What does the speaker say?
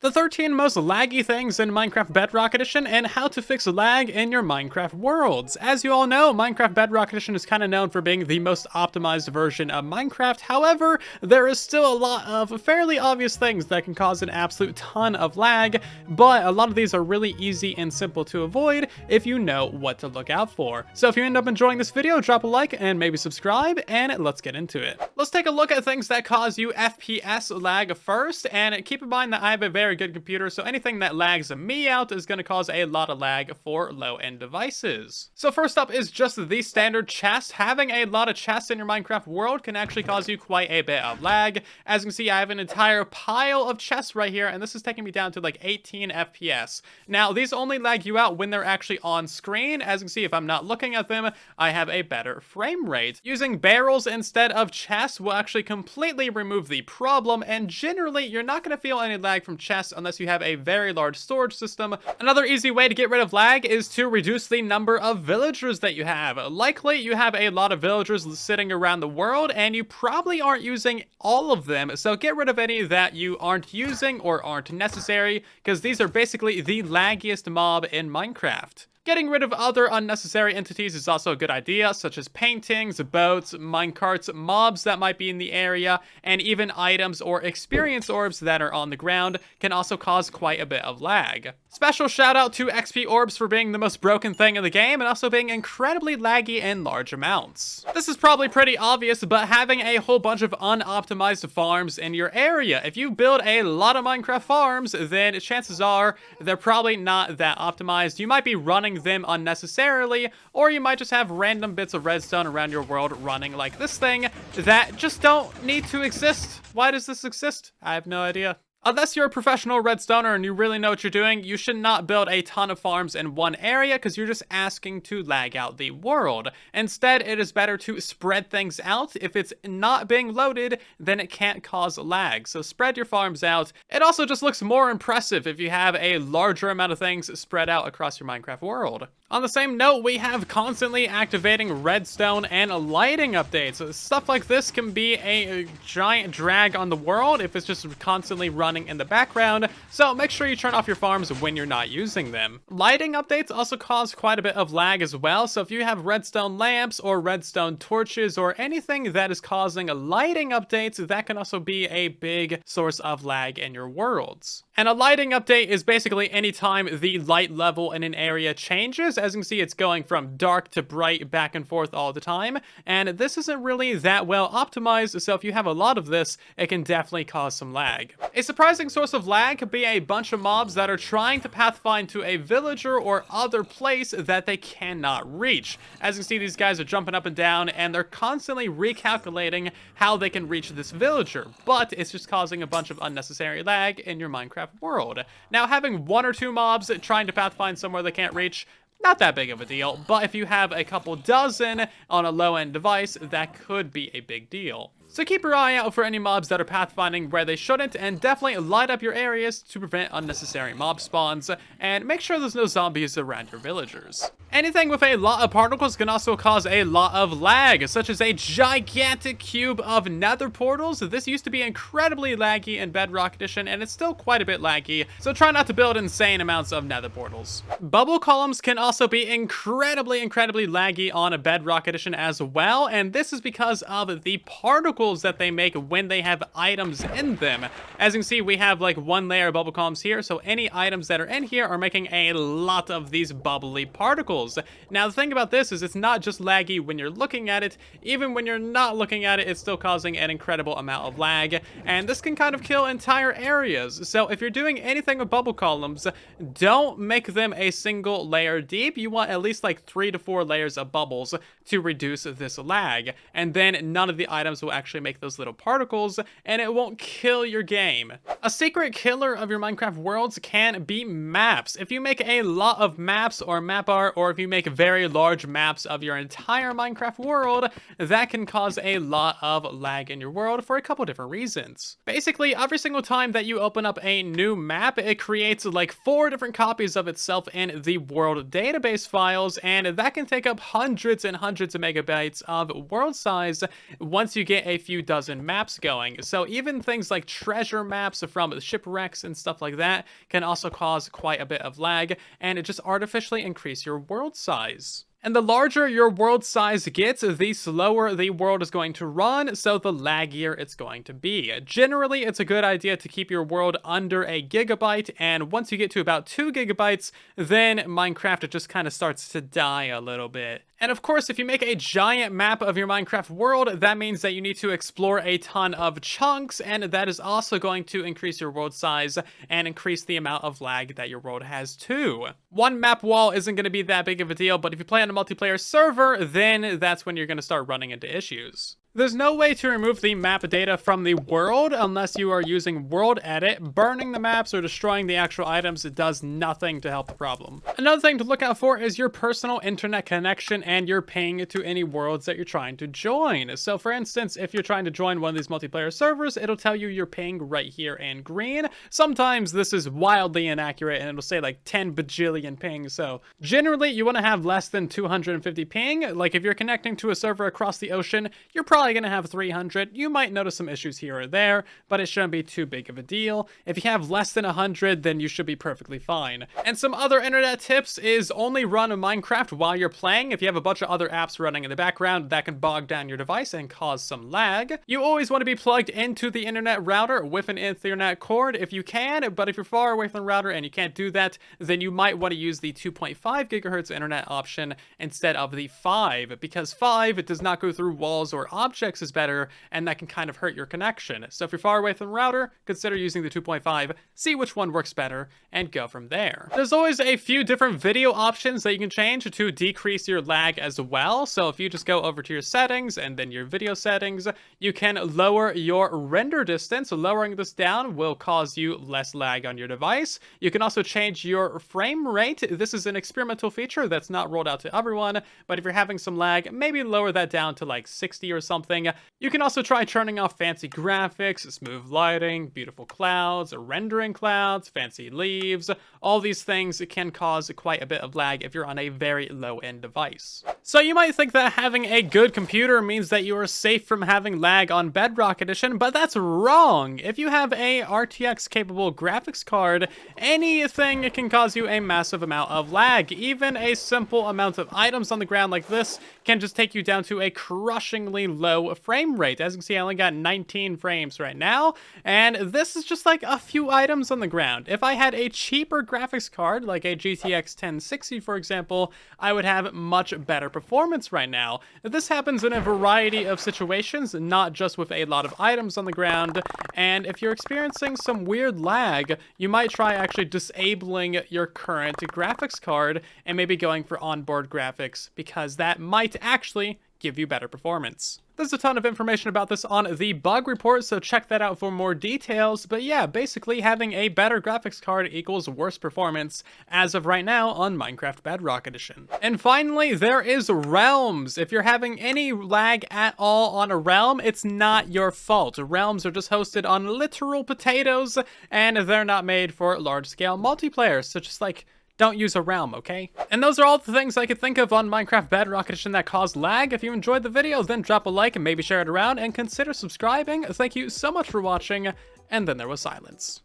The 13 most laggy things in Minecraft Bedrock Edition and how to fix lag in your Minecraft worlds. As you all know, Minecraft Bedrock Edition is kind of known for being the most optimized version of Minecraft. However, there is still a lot of fairly obvious things that can cause an absolute ton of lag, but a lot of these are really easy and simple to avoid if you know what to look out for. So if you end up enjoying this video, drop a like and maybe subscribe, and let's get into it. Let's take a look at things that cause you FPS lag first, and keep in mind that I have a very good computer, so anything that lags me out is going to cause a lot of lag for low-end devices. So first up is just the standard chest. Having a lot of chests in your Minecraft world can actually cause you quite a bit of lag. As you can see, I have an entire pile of chests right here, and this is taking me down to like 18 FPS. Now, these only lag you out when they're actually on screen. As you can see, if I'm not looking at them, I have a better frame rate. Using barrels instead of chests will actually completely remove the problem, and generally, you're not going to feel any lag from chests unless you have a very large storage system. Another easy way to get rid of lag is to reduce the number of villagers that you have. Likely, you have a lot of villagers sitting around the world, and you probably aren't using all of them, so get rid of any that you aren't using or aren't necessary, because these are basically the laggiest mob in Minecraft. Getting rid of other unnecessary entities is also a good idea, such as paintings, boats, minecarts, mobs that might be in the area, and even items or experience orbs that are on the ground can also cause quite a bit of lag. Special shout out to XP orbs for being the most broken thing in the game and also being incredibly laggy in large amounts. This is probably pretty obvious, but having a whole bunch of unoptimized farms in your area. If you build a lot of Minecraft farms, then chances are they're probably not that optimized. You might be running them unnecessarily, or you might just have random bits of redstone around your world running like this thing that just don't need to exist. Why does this exist? I have no idea. Unless you're a professional redstoner and you really know what you're doing, you should not build a ton of farms in one area because you're just asking to lag out the world. Instead, it is better to spread things out. If it's not being loaded, then it can't cause lag. So spread your farms out. It also just looks more impressive if you have a larger amount of things spread out across your Minecraft world. On the same note, we have constantly activating redstone and lighting updates. Stuff like this can be a giant drag on the world if it's just constantly running in the background, so make sure you turn off your farms when you're not using them. Lighting updates also cause quite a bit of lag as well, so if you have redstone lamps or redstone torches or anything that is causing lighting updates, that can also be a big source of lag in your worlds. And a lighting update is basically any time the light level in an area changes. As you can see, it's going from dark to bright back and forth all the time, and this isn't really that well optimized, so if you have a lot of this, it can definitely cause some lag. A surprising source of lag could be a bunch of mobs that are trying to pathfind to a villager or other place that they cannot reach. As you can see, these guys are jumping up and down, and they're constantly recalculating how they can reach this villager, but it's just causing a bunch of unnecessary lag in your Minecraft world. Now, having one or two mobs trying to pathfind somewhere they can't reach, not that big of a deal, but if you have a couple dozen on a low-end device, that could be a big deal. So keep your eye out for any mobs that are pathfinding where they shouldn't, and definitely light up your areas to prevent unnecessary mob spawns, and make sure there's no zombies around your villagers. Anything with a lot of particles can also cause a lot of lag, such as a gigantic cube of nether portals. This used to be incredibly laggy in Bedrock Edition, and it's still quite a bit laggy, so try not to build insane amounts of nether portals. Bubble columns can also be incredibly laggy on a Bedrock Edition as well, and this is because of the particles that they make when they have items in them. As you can see, we have like one layer of bubble columns here, so any items that are in here are making a lot of these bubbly particles. Now, the thing about this is it's not just laggy when you're looking at it. Even when you're not looking at it, it's still causing an incredible amount of lag, and this can kind of kill entire areas. So if you're doing anything with bubble columns, don't make them a single layer deep. You want at least like 3 to 4 layers of bubbles to reduce this lag, and then none of the items will actually make those little particles, and it won't kill your game. A secret killer of your Minecraft worlds can be maps. If you make a lot of maps or map art, or if you make very large maps of your entire Minecraft world, that can cause a lot of lag in your world for a couple different reasons. Basically, every single time that you open up a new map, it creates like 4 different copies of itself in the world database files, and that can take up hundreds and hundreds of megabytes of world size once you get a few dozen maps going. So even things like treasure maps from shipwrecks and stuff like that can also cause quite a bit of lag, and it just artificially increase your world size. And the larger your world size gets, the slower the world is going to run, so the laggier it's going to be. Generally, it's a good idea to keep your world under a gigabyte, and once you get to about 2 gigabytes, then Minecraft just kind of starts to die a little bit. And of course, if you make a giant map of your Minecraft world, that means that you need to explore a ton of chunks, and that is also going to increase your world size and increase the amount of lag that your world has too. One map wall isn't going to be that big of a deal, but if you play on a multiplayer server, then that's when you're going to start running into issues. There's no way to remove the map data from the world unless you are using world edit. Burning the maps or destroying the actual items does nothing to help the problem. Another thing to look out for is your personal internet connection and your ping to any worlds that you're trying to join. So for instance, if you're trying to join one of these multiplayer servers, it'll tell you your ping right here in green. Sometimes this is wildly inaccurate and it'll say like 10 bajillion ping. So generally you want to have less than 250 ping. Like if you're connecting to a server across the ocean, you're probably going to have 300. You might notice some issues here or there, but it shouldn't be too big of a deal. If you have less than 100, then you should be perfectly fine. And some other internet tips is only run Minecraft while you're playing. If you have a bunch of other apps running in the background, that can bog down your device and cause some lag. You always want to be plugged into the internet router with an Ethernet cord if you can, but if you're far away from the router and you can't do that, then you might want to use the 2.5 gigahertz internet option instead of the 5, because 5 it does not go through walls or objects is better, and that can kind of hurt your connection. So if you're far away from the router, consider using the 2.5, see which one works better, and go from there. There's always a few different video options that you can change to decrease your lag as well. So if you just go over to your settings and then your video settings, you can lower your render distance. Lowering this down will cause you less lag on your device. You can also change your frame rate. This is an experimental feature that's not rolled out to everyone, but if you're having some lag, maybe lower that down to like 60 or something. You can also try turning off fancy graphics, smooth lighting, beautiful clouds, rendering clouds, fancy leaves. All these things can cause quite a bit of lag if you're on a very low-end device. So you might think that having a good computer means that you are safe from having lag on Bedrock Edition, but that's wrong. If you have a RTX-capable graphics card, anything can cause you a massive amount of lag. Even a simple amount of items on the ground like this can just take you down to a crushingly low frame rate. As you can see, I only got 19 frames right now, and this is just like a few items on the ground. If I had a cheaper graphics card, like a GTX 1060 for example, I would have much better performance right now. This happens in a variety of situations, not just with a lot of items on the ground, and if you're experiencing some weird lag, you might try actually disabling your current graphics card and maybe going for onboard graphics, because that might actually give you better performance. There's a ton of information about this on the bug report, so check that out for more details. But yeah, basically having a better graphics card equals worse performance as of right now on Minecraft Bedrock Edition. And finally, there is realms. If you're having any lag at all on a realm, it's not your fault. Realms are just hosted on literal potatoes, and they're not made for large-scale multiplayer, so just like, don't use a realm, okay? And those are all the things I could think of on Minecraft Bedrock Edition that cause lag. If you enjoyed the video, then drop a like and maybe share it around, and consider subscribing. Thank you so much for watching, and then there was silence.